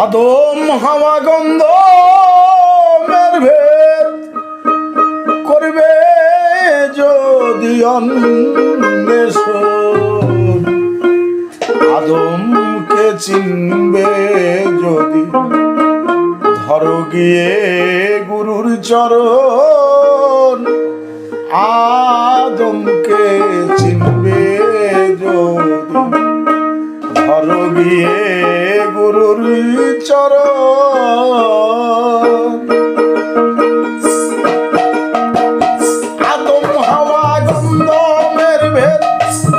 আদম হাওয়া গন্ধমের ভেদ করবে যদি অন্বেষণ, আদমকে চিনবে যদি ধরো গিয়ে গুরুর চরণ, আদমকে চিনবে যদি ধরো গিয়ে গুরুর চরণ। আদম হাওয়া গন্ধমের ভেদ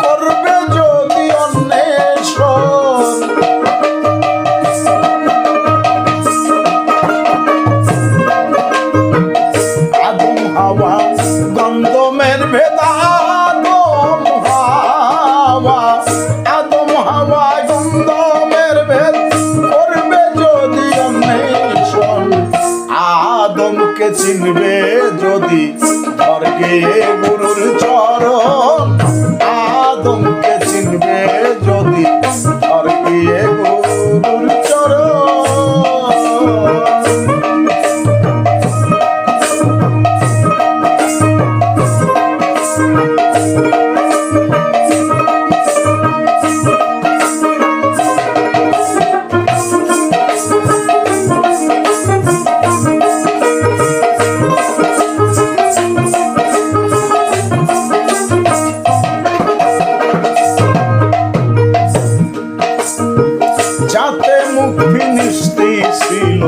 করবে যদি অন্বেষণ, আদম হাওয়া গন্ধমের ভেদ, আদম হাওয়া গন্ধমের ভেদ করবে যদি অন্বেষণ, আদমকে চিনবে যদি ধরবে গুরুর চরণ, আদমকে চিনবে যদি ধরবে গুরুর চরণ। যাতে মুখ ফিনিস্তি ছিল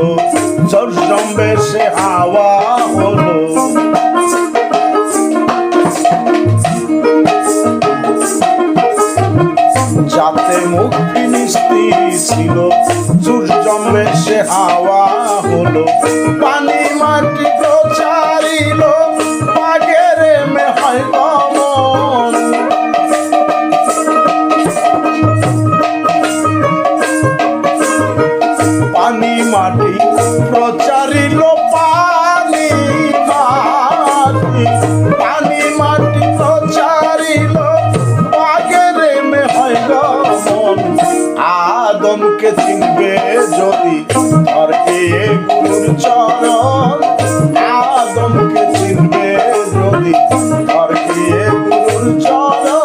জমবে সে হাওয়া হলো, যাতে মুখ ফিনিস্তি ছিল জমবে সে হাওয়া হলো, পানি মাটি প্রচারিল বাগের মে হয় গমন, পানি মাটি প্রচারিল পানি মাটি, পানি মাটি প্রচারিল বাগের মে হয় গমন, আদমকে চিনবে যদি ধরবে গুরুর চরণ, আদমকে চিনবে যদি ধরবে গুরুর চরণ।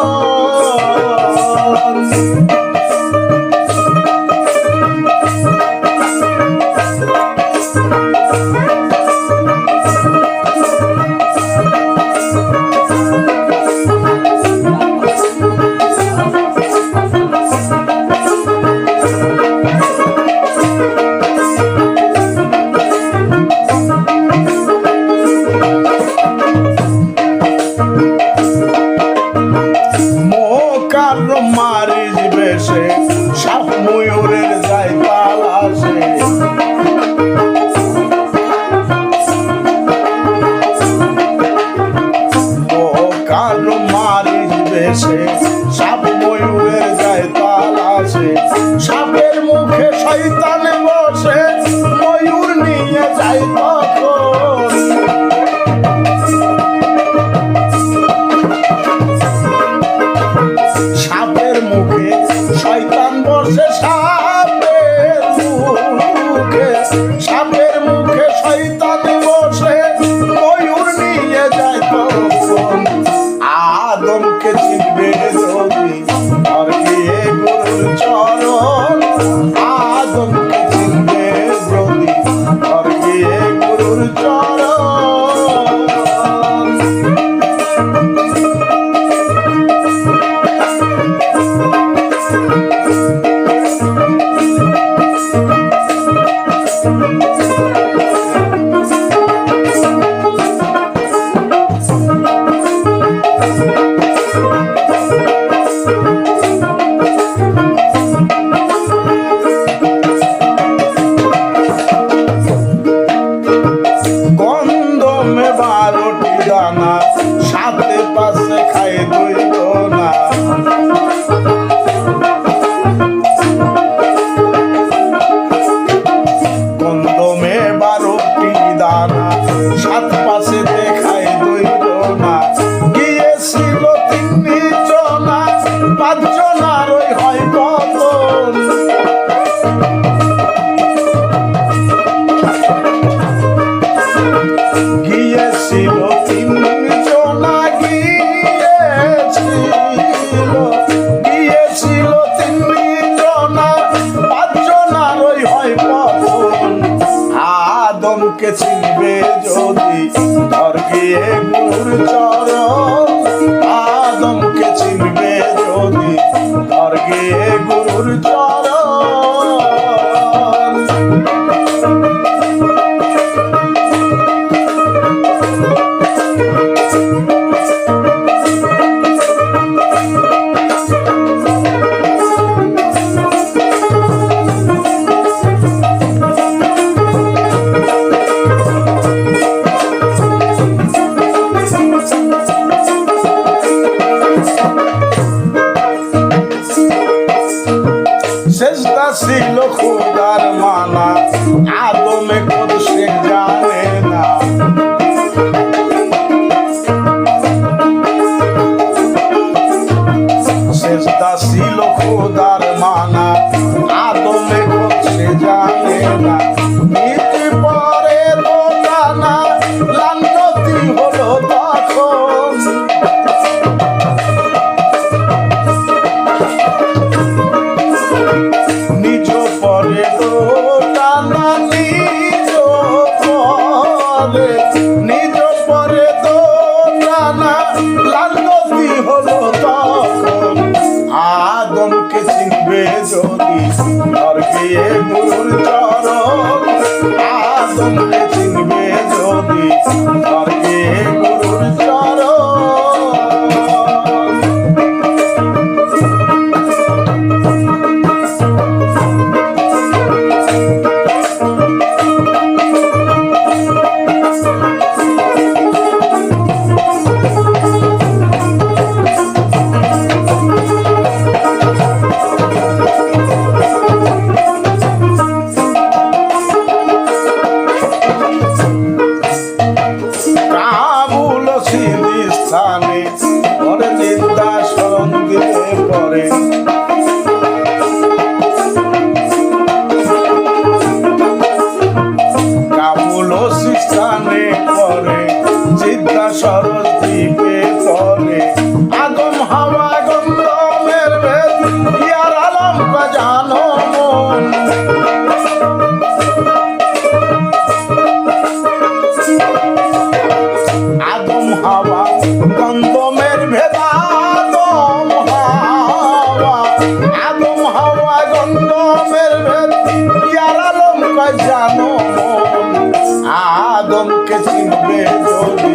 মারিজ বেশে সাপ ময়ূরের যায় তালাশে, কালো মারিজ বেশে সাপ ময়ূরের যায় তালাশে, সাপের মুখে শয়তান বসে ময়ূর নিয়ে যায় তখন, সাপের মুখে শয়তান বসে, সাপের মুখে, সাপের মুখে শয়তান বসে ময়ূর নিয়ে যায় তখন, আদমকে চিনবে যদি ধরবে গুরুর চরণ, আদমকে চিনবে যদি ধরবে গুরুর চরণ। গুরুর চরণ। সেজদা ছিল খোদার মানা, আদমে কত সে জানে না। সেজদা ছিল খোদার মানা, আদমে কত সে জানে না। নীতি পরে তো জানা, লান্নতি হলো তখন। নিজ পরে তো টানা, নিজ পরে তো টানা, লান্নতি হলো তখন। আদমকে চিনবে যদি নরকে গুরুর চরণ। আদমকে চিনবে যদি নরকে গুরুর চরণ। স্থানে পরে চিন্তা স্মরণ দিতে পরে। কাবুল স্থানে পরে চিন্তা স্মরণ দিতে পরে। আদম হাওয়া গন্ধমের ভেদ, ইয়ার আলম জানো মন। আদম হাওয়া গন্ধমের ভেদ, আদম হাওয়া গন্ধমের ভেদ, ইয়ার আলম জানো মন। আদমকে চিনবে যদি